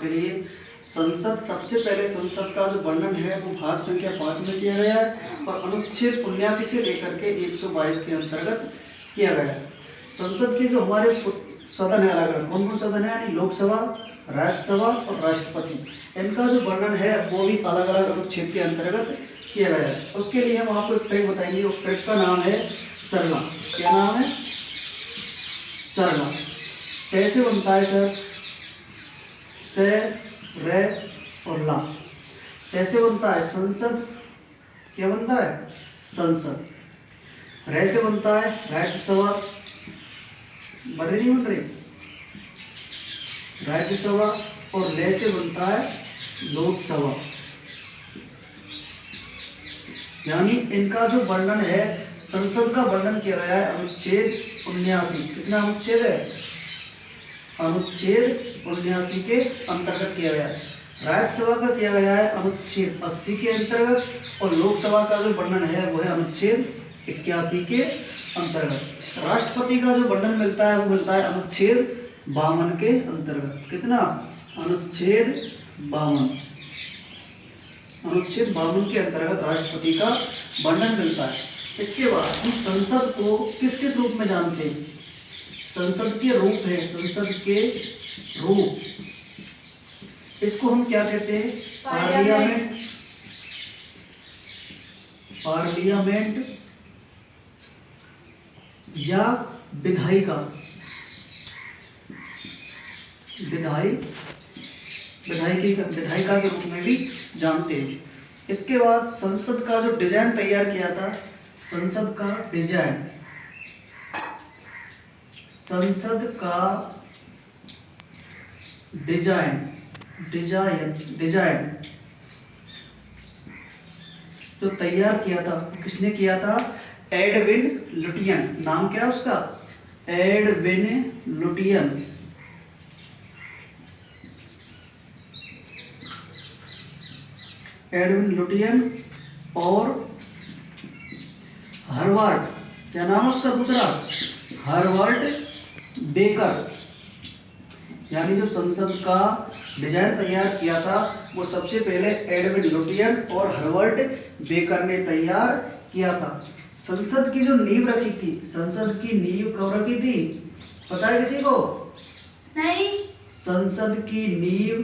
के लिए संसद, सबसे पहले संसद का जो वर्णन है वो भाग संख्या 5 में किया गया है और अनुच्छेद 79 से लेकर के 122 के अंतर्गत किया गया है। संसद के जो हमारे सदन है अलग अलग, कौन कौन सदन है, यानी लोकसभा, राज्यसभा और राष्ट्रपति, इनका जो वर्णन है वो भी अलग अलग अनुच्छेद के अंतर्गत किया गया है। उसके लिए हम आपको एक ट्रिक बताएंगे, उस ट्रिक का नाम है सरला। क्या नाम है? सरला। से बनता है सर, से, रे और ला। से बनता है संसद, क्या बनता है? संसद। रे से बनता है राज्यसभा, बन रही नहीं बन रही, राज्यसभा, और ले से बनता है लोकसभा। यानी इनका जो वर्णन है, संसद का वर्णन किया गया है अनुच्छेद 79। कितना अनुच्छेद है? अनुच्छेद 79 के अंतर्गत किया गया है। राज्यसभा का किया गया है अनुच्छेद 80 के अंतर्गत, और लोकसभा का जो वर्णन है वो है अनुच्छेद 81 के अंतर्गत। राष्ट्रपति का जो वर्णन मिलता है वो मिलता है अनुच्छेद 52 के अंतर्गत। कितना? अनुच्छेद 52। अनुच्छेद 52 के अंतर्गत राष्ट्रपति का वर्णन मिलता है। इसके बाद हम संसद को किस किस रूप में जानते हैं? संसद के रूप है, संसद के रूप, इसको हम क्या कहते हैं? पार्लियामेंट, पार्लियामेंट या विधायिका, विधायिका के रूप में भी जानते हैं। इसके बाद संसद का जो डिजाइन तैयार किया था, संसद का डिजाइन, संसद का डिजाइन जो तैयार किया था, किसने किया था? Edwin Lutyens. नाम क्या है उसका? Edwin Lutyens. एडविन लुटियन और हार्वर्ड, क्या नाम है उसका दूसरा? Harvard Baker. यानी जो संसद का डिजाइन तैयार किया था वो सबसे पहले एडविन लुटियन और हार्वर्ड बेकर ने तैयार किया था। संसद की जो नींव रखी थी, संसद की नींव कब रखी थी? पता है किसी को? नहीं। संसद की नींव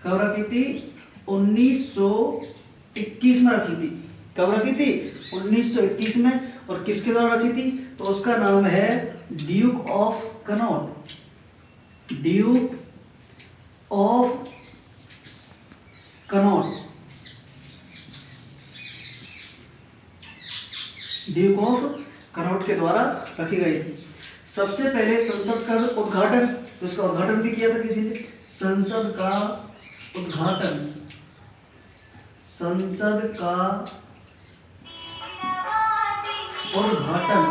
कब रखी थी? 1921 में रखी थी। कब रखी थी? 1921 में। और किसके द्वारा रखी थी? तो उसका नाम है Duke of Connaught. Duke of Connaught, Duke of Connaught के द्वारा रखी गई थी। सबसे पहले संसद का जो उद्घाटन, तो इसका उद्घाटन भी किया था किसी ने? संसद का उद्घाटन, संसद का उद्घाटन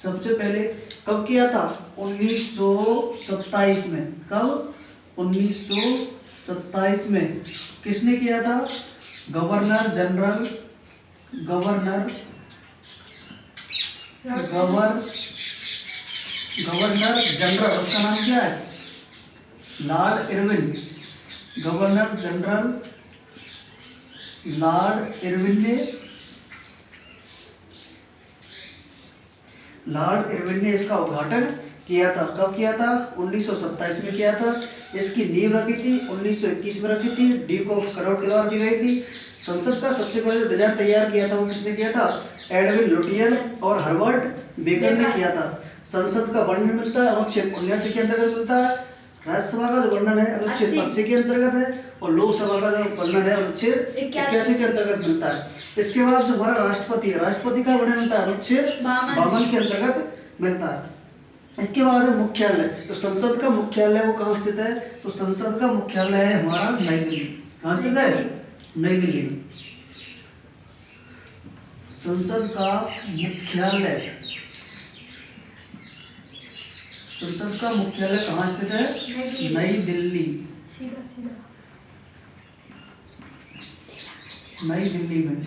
सबसे पहले कब किया था? 1927 में। कब? 1927 में। किसने किया था? गवर्नर जनरल, गवर्नर जनरल, उसका नाम क्या है? Lord Irwin. Governor general Lord Irwin ने इसका उद्घाटन किया था। कब किया था? 1927 में किया था। इसकी नींव रखी थी 1921 में रखी थी, ड्यूक ऑफ कनॉट के द्वारा की गई थी। संसद का सबसे पहले जो डिजाइन तैयार किया था वो किसने किया था? एडविन लुटियन और हार्वर्ड बेकर ने किया था। संसद का वर्णन मिलता है अनुच्छेद 79 के अंतर्गत मिलता है। राज्यसभा का जो वर्णन है अनुच्छेद 80 के अंतर्गत है, और लोकसभा का जो वर्णन है अनुच्छेद 81 के अंतर्गत मिलता है। इसके बाद जो हमारा राष्ट्रपति है, राष्ट्रपति का वर्णन मिलता है अनुच्छेद 52 के अंतर्गत मिलता है। इसके बाद है मुख्यालय। तो संसद का मुख्यालय वो कहाँ स्थित है? तो संसद का मुख्यालय है हमारा नई दिल्ली। कहाँ स्थित है? नई दिल्ली में। संसद का मुख्यालय, संसद का मुख्यालय कहाँ स्थित है? नई दिल्ली। नई दिल्ली में।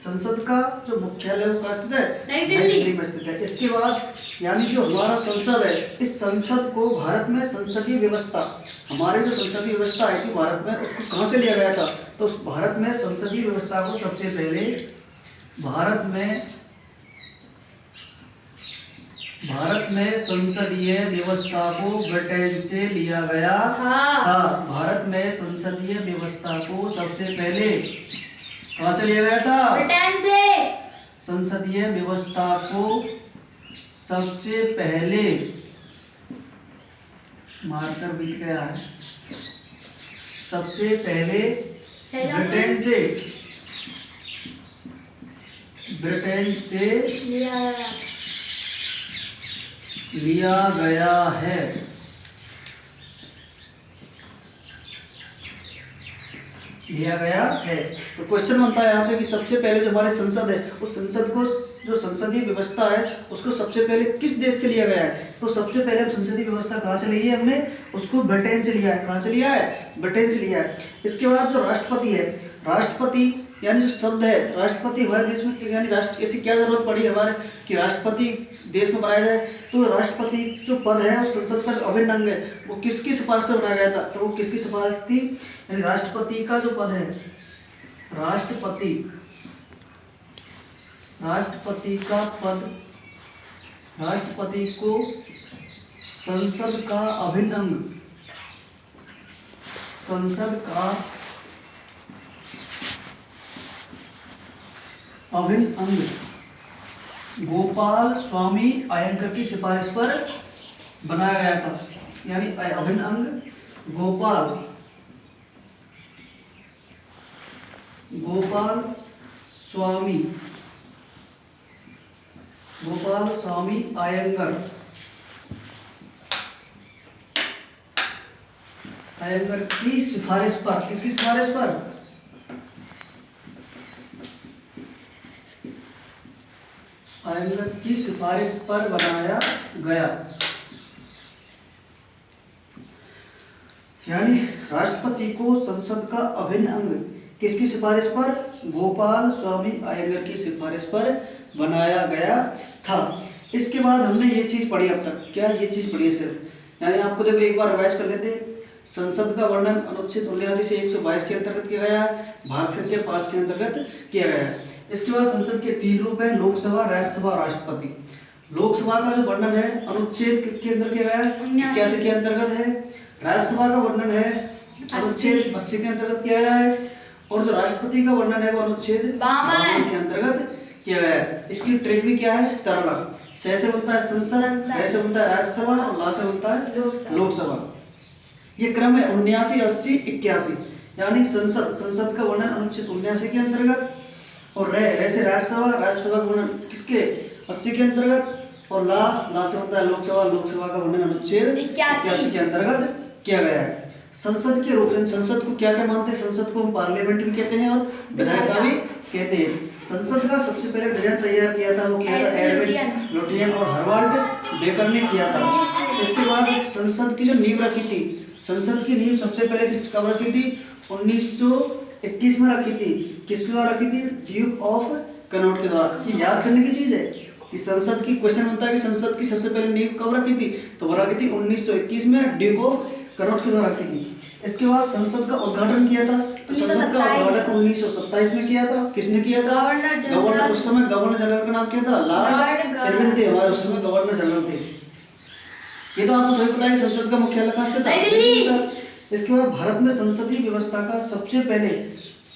संसद का जो मुख्यालय वो कहाँ स्थित है? नई नई दिल्ली। दिल्ली में स्थित है। इसके बाद यानी जो हमारा संसद है, इस संसद को भारत में संसदीय व्यवस्था, हमारे जो संसदीय व्यवस्था आई थी भारत में, उसको कहाँ से लिया गया था? तो उस भारत में संसदीय व्यवस्था को सबसे पहले भारत में संसदीय व्यवस्था को ब्रिटेन से लिया गया था। भारत में संसदीय व्यवस्था को सबसे पहले कहाँ से लिया गया था? ब्रिटेन से। संसदीय व्यवस्था को सबसे पहले, मार्कर बीत गया है, सबसे पहले ब्रिटेन से लिया गया है। तो क्वेश्चन बनता है यहाँ से कि सबसे पहले जो हमारे संसद है, उस संसद को, जो संसदीय व्यवस्था है, उसको सबसे पहले किस देश से लिया गया है? तो सबसे पहले संसदीय व्यवस्था कहाँ से ली है हमने? उसको ब्रिटेन से लिया है। कहाँ से लिया है? ब्रिटेन से लिया है। इसके बाद जो राष्ट्रपति है, राष्ट्रपति यानी जो शब्द है राष्ट्रपति, हमारे देश में यानी राष्ट्र, ऐसी क्या जरूरत पड़ी हमारे कि राष्ट्रपति देश में बनाया जाए? तो राष्ट्रपति जो पद है, उस संसद का जो अभिन्न अंग है, वो किसकी सिफारिश से बनाया गया था? तो वो किसकी सिफारिश थी? यानी राष्ट्रपति का जो पद है, राष्ट्रपति का पद, राष्ट्रपति को संसद का अभिन्न अंग, संसद का अभिन्न अंग गोपाल स्वामी अयंगर की सिफारिश पर बनाया गया था। यानी अभिन्न अंग गोपाल स्वामी अयंगर की सिफारिश पर, किसकी सिफारिश पर? अयंगर की सिफारिश पर बनाया गया। यानी राष्ट्रपति को संसद का अभिन्न अंग किसकी सिफारिश पर? गोपाल स्वामी अयंगर की सिफारिश पर बनाया गया था। इसके बाद हमने ये चीज पढ़ी अब तक। क्या ये चीज पढ़ी है सिर्फ? यानी आपको देखो एक बार रिवाइज कर लेते। संसद का वर्णन अनुच्छेद 79 से 122 के अंतर्गत किया गया है, भाग संख्या 5 के अंतर्गत किया गया है। इसके बाद संसद के 3 रूप हैं, लोकसभा, राज्यसभा और राष्ट्रपति। लोकसभा का जो वर्णन है अनुच्छेद के अंदर किया गया है 81 के अंतर्गत है। राज्यसभा का वर्णन है अनुच्छेद 80 के अंतर्गत किया गया है, और जो राष्ट्रपति का वर्णन है वो अनुच्छेद 52 के अंतर्गत किया गया है। इसकी ट्रिक भी क्या है? सरल। स से बनता है संसद, र से बनता है राज्यसभा और ला से बनता है लोकसभा। ये क्रम है 79, 80, 81। यानी संसद का वर्णन अनुच्छेद 79 के अंतर्गत, और रे से राज्यसभा का वर्णन किसके? 80 के अंतर्गत, और ला से बनता है लोकसभा का वर्णन अनुच्छेद 81 के अंतर्गत किया गया है। संसद के रूप, संसद को क्या क्या मानते हैं? संसद को हम पार्लियामेंट भी कहते हैं और विधायिका भी कहते हैं। संसद का सबसे पहले डिजाइन तैयार किया था, वो किया था एडविन लुटियन और हार्वर्ड बेकर ने किया था। इसके बाद संसद की जो नींव रखी थी, संसद की नींव सबसे पहले कब रखी थी? 1921 में रखी थी। किसके द्वारा रखी थी? ड्यूक ऑफ कनॉट के द्वारा। ये याद करने की चीज है कि संसद की क्वेश्चन बनता है कि संसद की सबसे पहले नींव कब रखी थी? तो वो रखी थी 1921 में ड्यूक ऑफ कनॉट के द्वारा रखी थी। इसके बाद संसद का उद्घाटन किया था, तो संसद का उद्घाटन 1927 में किया था। किसने किया था? गवर्नर। उस समय गवर्नर जनरल का नाम क्या था? लॉर्ड इरविन थे, हमारे उस समय गवर्नर जनरल थे। ये तो आपको सभी पता है कि संसद का मुख्यालय कहाँ स्थित है? इसके बाद भारत में संसदीय व्यवस्था का सबसे पहले,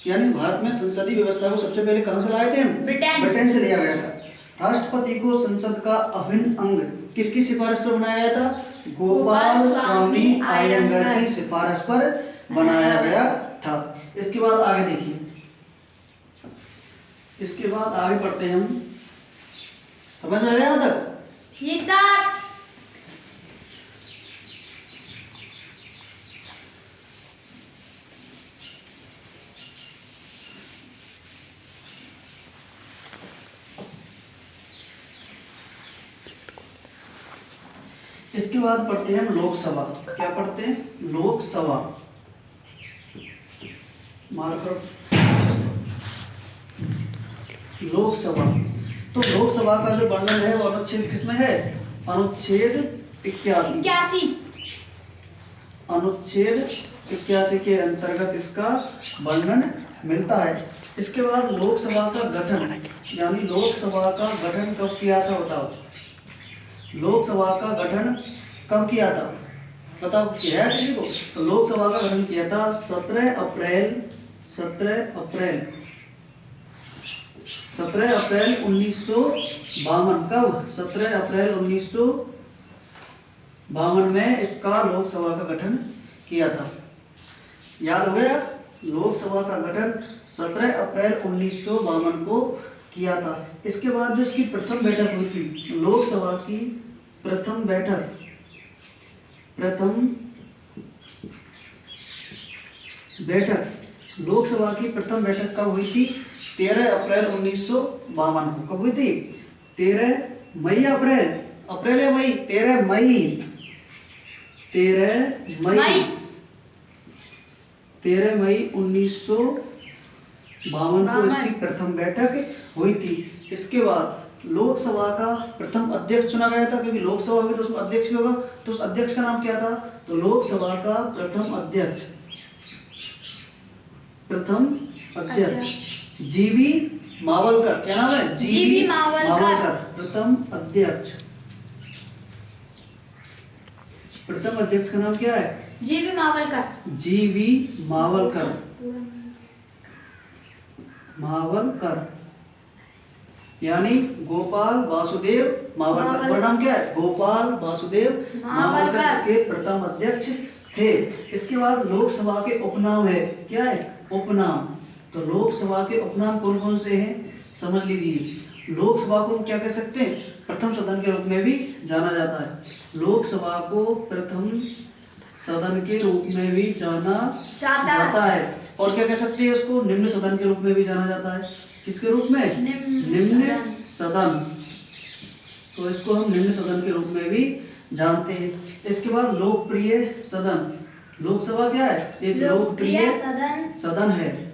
यानी भारत में संसदीय व्यवस्था को सबसे पहले कहाँ से लाए थे? ब्रिटेन से लिया गया था। राष्ट्रपति को संसद का अभिन्न अंग किसकी सिफारिश पर बनाया गया था? गोपाल स्वामी अयंगर की सिफारिश पर बनाया गया था। इसके बाद आगे देखिए, इसके बाद आगे पढ़ते हैं हम। समझ में आ गया यहाँ तक? जी सर। इसके बाद पढ़ते हैं हम लोकसभा। क्या पढ़ते हैं? लोकसभा। मार्कर लोकसभा। तो लोकसभा का जो वर्णन है वो अनुच्छेद किसमें है? अनुच्छेद 81। 81। अनुच्छेद 81 के अंतर्गत इसका वर्णन मिलता है। इसके बाद लोकसभा का गठन, यानी लोकसभा का गठन कब किया था बताओ? लोकसभा का गठन कब किया था बताओ? किया है किसी को? तो लोकसभा का गठन किया था 17 अप्रैल 1952। कब? 17 अप्रैल 1952 में इसका लोकसभा का गठन किया था। याद हो गया? लोकसभा का गठन 17 अप्रैल 1952 को किया था। इसके बाद जो इसकी प्रथम बैठक हुई थी, लोकसभा की प्रथम बैठक लोकसभा की प्रथम बैठक कब हुई थी? 13 अप्रैल 1952 को। कब हुई थी? 13 मई अप्रैल या मई? 13 मई 1952 को इसकी प्रथम बैठक हुई थी। इसके बाद लोकसभा का प्रथम अध्यक्ष चुना गया था, क्योंकि लोकसभा होगी तो उसमें अध्यक्ष भी होगा। तो उस अध्यक्ष का नाम क्या था? तो लोकसभा का प्रथम अध्यक्ष जीवी मावलकर। क्या नाम है? जीवी मावलकर। प्रथम अध्यक्ष का नाम क्या है? जीवी मावलकर। यानी गोपाल वासुदेव मावलकर। और नाम क्या है? गोपाल वासुदेव मावलकर इसके प्रथम अध्यक्ष थे। इसके बाद लोकसभा के उपनाम है। क्या है? उपनाम। तो लोकसभा के उपनाम कौन कौन से हैं समझ लीजिए। लोकसभा को क्या कह सकते हैं? प्रथम सदन के रूप में भी जाना जाता है। लोकसभा को प्रथम सदन के रूप में भी जाना जाता है। और क्या कह सकते हैं उसको? निम्न सदन के रूप में भी जाना जाता है। किसके रूप में? निम्न सदन। तो इसको हम निम्न सदन के रूप में भी जानते हैं। इसके बाद लोकप्रिय सदन। लोकसभा क्या है? एक लोकप्रिय सदन है।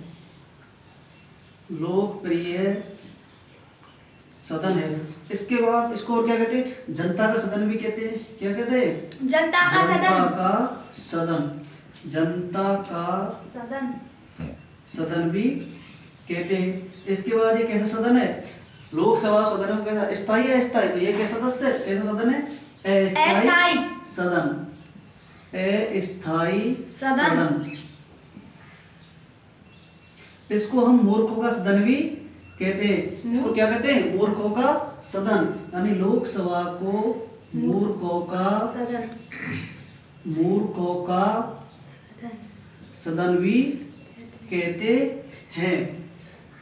लोकप्रिय सदन है। इसके बाद इसको और क्या कहते हैं? जनता का सदन भी कहते हैं। क्या कहते हैं? जनता का सदन भी कहते हैं। इसके बाद ये कैसा सदन है? लोकसभा सदन में कैसा? स्थायी है अस्थायी? तो ये कैसा सदन है? अस्थायी सदन। इसको हम मूर्खों का सदन भी कहते हैं। इसको क्या कहते हैं? मूर्खों का सदन। यानी लोकसभा को मूर्खों का सदन भी कहते हैं।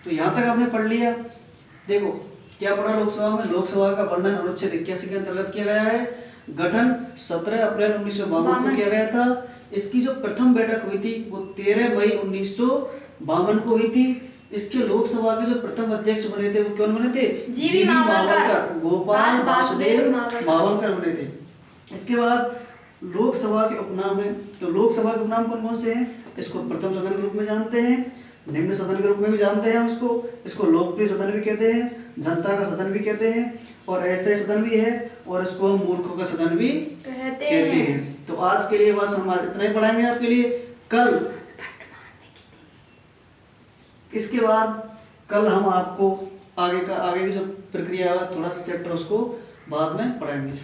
तो यहाँ तक आपने पढ़ लिया। देखो क्या पढ़ा लोकसभा में? लोकसभा का वर्णन अनुच्छेद 81 के अंतर्गत किया गया है। गठन 17 अप्रैल 1952 को किया गया था। इसकी जो प्रथम बैठक हुई थी वो 13 मई 1952 को हुई थी। इसके लोकसभा के जो प्रथम अध्यक्ष बने थे वो कौन बने थे? जीवी मावलकर, गोपाल वासुदेव मावलकर बने थे। इसके बाद लोकसभा के उपनाम है। तो लोकसभा के उपनाम कौन कौन से हैं? इसको प्रथम सदन के रूप में जानते हैं, निम्न सदन के रूप में भी जानते हैं इसको लोकप्रिय सदन भी कहते हैं, जनता का सदन भी कहते हैं, और अस्थायी सदन भी है, और इसको हम मूर्खों का सदन भी कहते हैं। तो आज के लिए बस हम इतना ही पढ़ाएंगे आपके लिए। इसके बाद कल हम आपको आगे की जो प्रक्रिया है थोड़ा सा चैप्टर उसको बाद में पढ़ाएंगे।